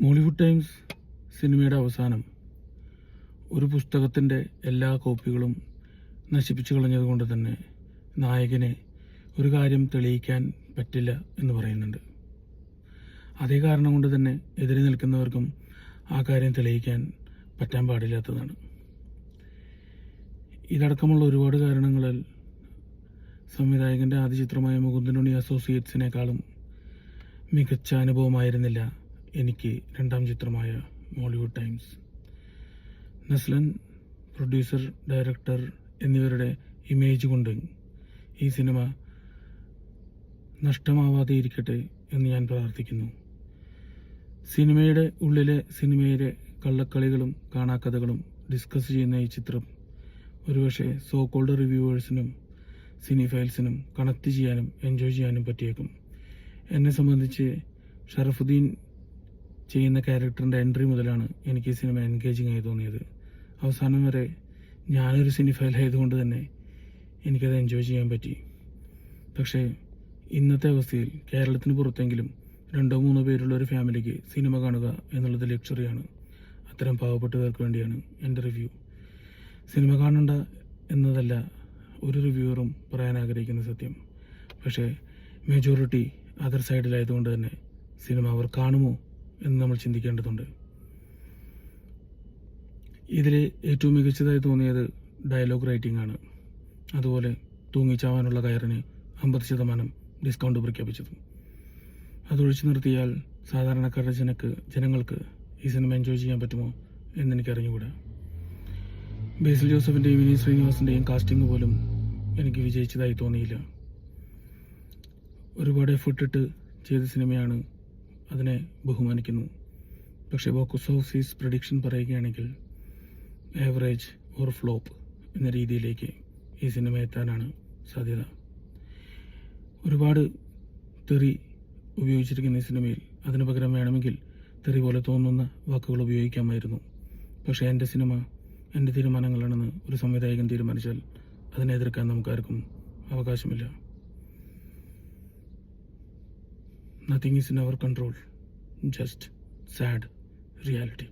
Mollywood times സിനിമയുടെ അവസാനം ഒരു പുസ്തകത്തിൻ്റെ എല്ലാ കോപ്പികളും നശിപ്പിച്ചു കളഞ്ഞതുകൊണ്ട് തന്നെ നായകനെ ഒരു കാര്യം തെളിയിക്കാൻ പറ്റില്ല എന്ന് പറയുന്നുണ്ട്. അതേ കാരണം കൊണ്ട് തന്നെ എതിരെ നിൽക്കുന്നവർക്കും ആ കാര്യം തെളിയിക്കാൻ പറ്റാൻ പാടില്ലാത്തതാണ്. ഇതടക്കമുള്ള ഒരുപാട് കാരണങ്ങളാൽ സംവിധായകൻ്റെ ആദ്യ ചിത്രമായ മുകുന്ദനുണ്ണി അസോസിയേറ്റ്സിനേക്കാളും മികച്ച അനുഭവമായിരുന്നില്ല എനിക്ക് രണ്ടാം ചിത്രമായ Mollywood times. Naslen, producer, director എന്നിവരുടെ ഇമേജ് കൊണ്ട് ഈ സിനിമ നഷ്ടമാവാതെ ഇരിക്കട്ടെ എന്ന് ഞാൻ പ്രാർത്ഥിക്കുന്നു. സിനിമയുടെ ഉള്ളിലെ സിനിമയിലെ കള്ളക്കളികളും കാണാക്കഥകളും ഡിസ്കസ് ചെയ്യുന്ന ഈ ചിത്രം ഒരുപക്ഷെ സോ കോൾഡ് റിവ്യൂവേഴ്സിനും സിനിഫൈൽസിനും കണക്ട് ചെയ്യാനും എൻജോയ് ചെയ്യാനും പറ്റിയേക്കും. എന്നെ സംബന്ധിച്ച് ഷറഫുദ്ദീൻ ചെയ്യുന്ന ക്യാരക്ടറിൻ്റെ എൻട്രി മുതലാണ് എനിക്ക് ഈ സിനിമ എൻഗേജിങ് ആയി തോന്നിയത്. അവസാനം വരെ ഞാനൊരു സിനിഫൈൽ ആയതുകൊണ്ട് തന്നെ എനിക്കത് എൻജോയ് ചെയ്യാൻ പറ്റി. പക്ഷേ ഇന്നത്തെ അവസ്ഥയിൽ കേരളത്തിന് പുറത്തെങ്കിലും 2-3 പേരുള്ള ഒരു ഫാമിലിക്ക് സിനിമ കാണുക എന്നുള്ളത് ലക്ഷറിയാണ്. അത്തരം പാവപ്പെട്ടവർക്ക് വേണ്ടിയാണ് എൻ്റെ റിവ്യൂ. സിനിമ കാണണ്ട എന്നതല്ല ഒരു റിവ്യൂവറും പറയാൻ ആഗ്രഹിക്കുന്ന സത്യം. പക്ഷേ മെജോറിറ്റി അതർ സൈഡിലായതുകൊണ്ട് തന്നെ സിനിമ അവർ കാണുമോ എന്ന് നമ്മൾ ചിന്തിക്കേണ്ടതുണ്ട്. ഇതിൽ ഏറ്റവും മികച്ചതായി തോന്നിയത് ഡയലോഗ് റൈറ്റിംഗ് ആണ്. അതുപോലെ തൂങ്ങിച്ചാവാനുള്ള കയറിന് 50% ഡിസ്കൗണ്ട് പ്രഖ്യാപിച്ചത്. അതൊഴിച്ചു നിർത്തിയാൽ സാധാരണക്കാരുടെ ജനങ്ങൾക്ക് ഈ സിനിമ എൻജോയ് ചെയ്യാൻ പറ്റുമോ എന്നെനിക്കറിഞ്ഞുകൂടാ. ബേസിൽ ജോസഫിൻ്റെയും വിനീത് ശ്രീനിവാസിൻ്റെയും കാസ്റ്റിംഗ് പോലും എനിക്ക് വിജയിച്ചതായി തോന്നിയില്ല. ഒരുപാട് എഫേർട്ട് ഇട്ട് ചെയ്ത സിനിമയാണ്, അതിനെ ബഹുമാനിക്കുന്നു. പക്ഷേ ബോക്സ് ഓഫീസ് പ്രഡിക്ഷൻ പറയുകയാണെങ്കിൽ ആവറേജ് ഓർ ഫ്ലോപ്പ് എന്ന രീതിയിലേക്ക് ഈ സിനിമ എത്താനാണ് സാധ്യത. ഒരുപാട് തെറി ഉപയോഗിച്ചിരിക്കുന്ന ഈ സിനിമയിൽ അതിനു പകരം വേണമെങ്കിൽ തെറി പോലെ തോന്നുന്ന വാക്കുകൾ ഉപയോഗിക്കാമായിരുന്നു. പക്ഷേ എൻ്റെ സിനിമ എൻ്റെ തീരുമാനങ്ങളാണെന്ന് ഒരു സംവിധായകൻ തീരുമാനിച്ചാൽ അതിനെ എതിർക്കാൻ നമുക്കാർക്കും അവകാശമില്ല. Nothing is in our control, just sad reality.